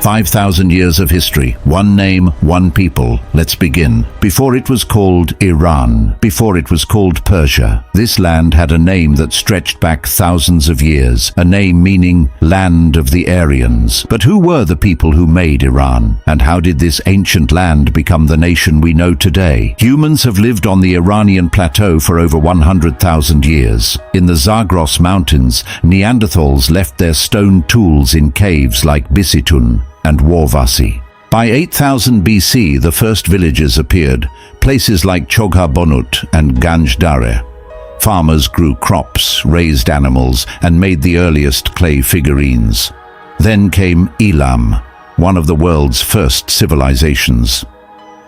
5,000 years of history, one name, one people. Let's begin. Before it was called Iran, before it was called Persia, this land had a name that stretched back thousands of years, a name meaning land of the Aryans. But who were the people who made Iran? And how did this ancient land become the nation we know today? Humans have lived on the Iranian plateau for over 100,000 years. In the Zagros Mountains, Neanderthals left their stone tools in caves like Bisitun and Warvasi. By 8000 BC, the first villages appeared, places like Chogha-Bonut and Ganj-Dareh. Farmers grew crops, raised animals, and made the earliest clay figurines. Then came Elam, one of the world's first civilizations.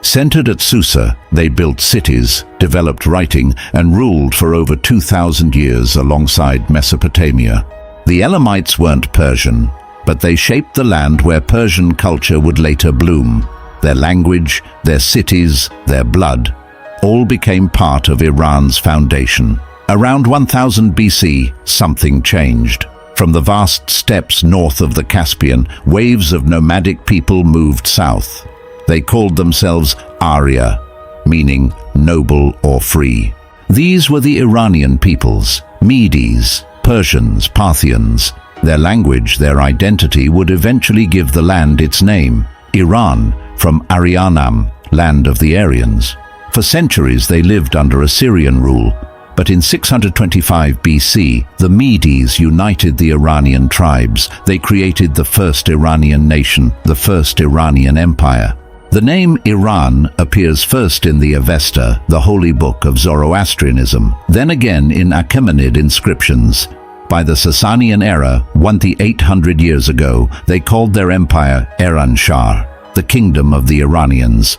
Centered at Susa, they built cities, developed writing, and ruled for over 2,000 years alongside Mesopotamia. The Elamites weren't Persian, but they shaped the land where Persian culture would later bloom. Their language, their cities, their blood, all became part of Iran's foundation. Around 1000 BC, something changed. From the vast steppes north of the Caspian, waves of nomadic people moved south. They called themselves Arya, meaning noble or free. These were the Iranian peoples, Medes, Persians, Parthians. Their language, their identity would eventually give the land its name, Iran, from Arianam, land of the Aryans. For centuries they lived under Assyrian rule, but in 625 BC, the Medes united the Iranian tribes. They created the first Iranian nation, the first Iranian Empire. The name Iran appears first in the Avesta, the holy book of Zoroastrianism, then again in Achaemenid inscriptions. By the Sassanian era, 1800 years ago, they called their empire Ērānshahr, the kingdom of the Iranians.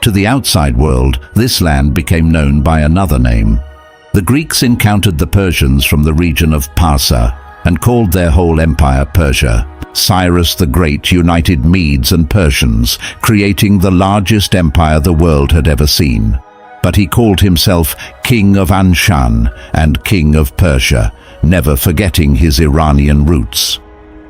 To the outside world, this land became known by another name. The Greeks encountered the Persians from the region of Parsa and called their whole empire Persia. Cyrus the Great united Medes and Persians, creating the largest empire the world had ever seen. But he called himself King of Anshan and King of Persia, never forgetting his Iranian roots.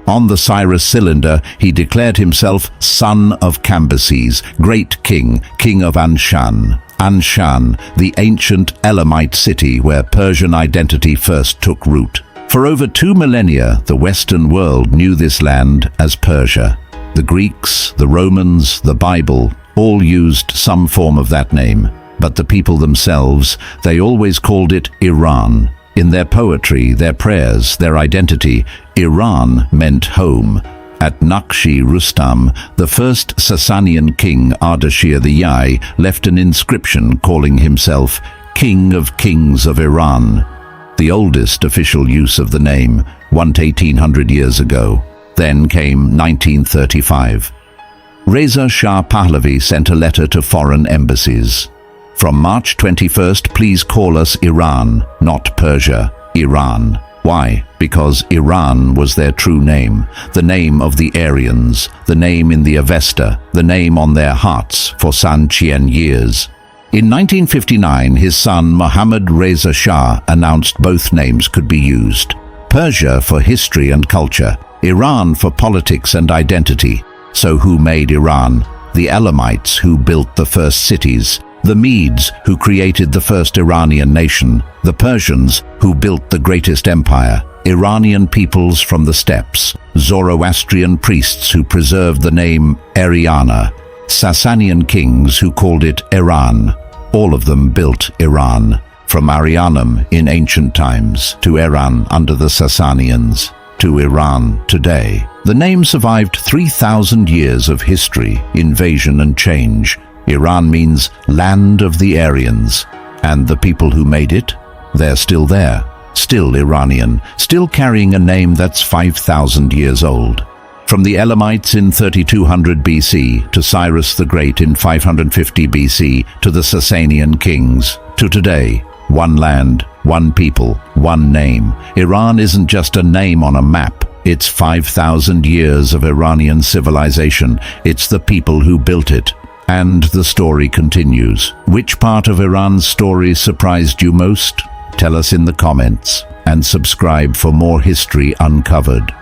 On the Cyrus cylinder, he declared himself son of Cambyses, great king, king of Anshan. Anshan, the ancient Elamite city where Persian identity first took root. For over 2 millennia, the Western world knew this land as Persia. The Greeks, the Romans, the Bible, all used some form of that name. But the people themselves, they always called it Iran. In their poetry, their prayers, their identity, Iran meant home. At Naqshi Rustam, the first Sassanian king Ardashir the Yai left an inscription calling himself King of Kings of Iran, the oldest official use of the name, 1800 years ago. Then came 1935. Reza Shah Pahlavi sent a letter to foreign embassies. From March 21st, please call us Iran, not Persia, Iran. Why? Because Iran was their true name, the name of the Aryans, the name in the Avesta, the name on their hearts for Sanchian years. In 1959, his son Mohammad Reza Shah announced both names could be used. Persia for history and culture, Iran for politics and identity. So who made Iran? The Elamites, who built the first cities. The Medes, who created the first Iranian nation. The Persians, who built the greatest empire. Iranian peoples from the steppes. Zoroastrian priests who preserved the name Ariana. Sassanian kings who called it Iran. All of them built Iran. From Arianum in ancient times to Iran under the Sassanians to Iran today. The name survived 3,000 years of history, invasion and change. Iran means land of the Aryans. And the people who made it? They're still there, still Iranian, still carrying a name that's 5,000 years old. From the Elamites in 3200 BC to Cyrus the Great in 550 BC to the Sassanian kings, to today, one land, one people, one name. Iran isn't just a name on a map. It's 5,000 years of Iranian civilization. It's the people who built it. And the story continues. Which part of Iran's story surprised you most? Tell us in the comments and subscribe for more history uncovered.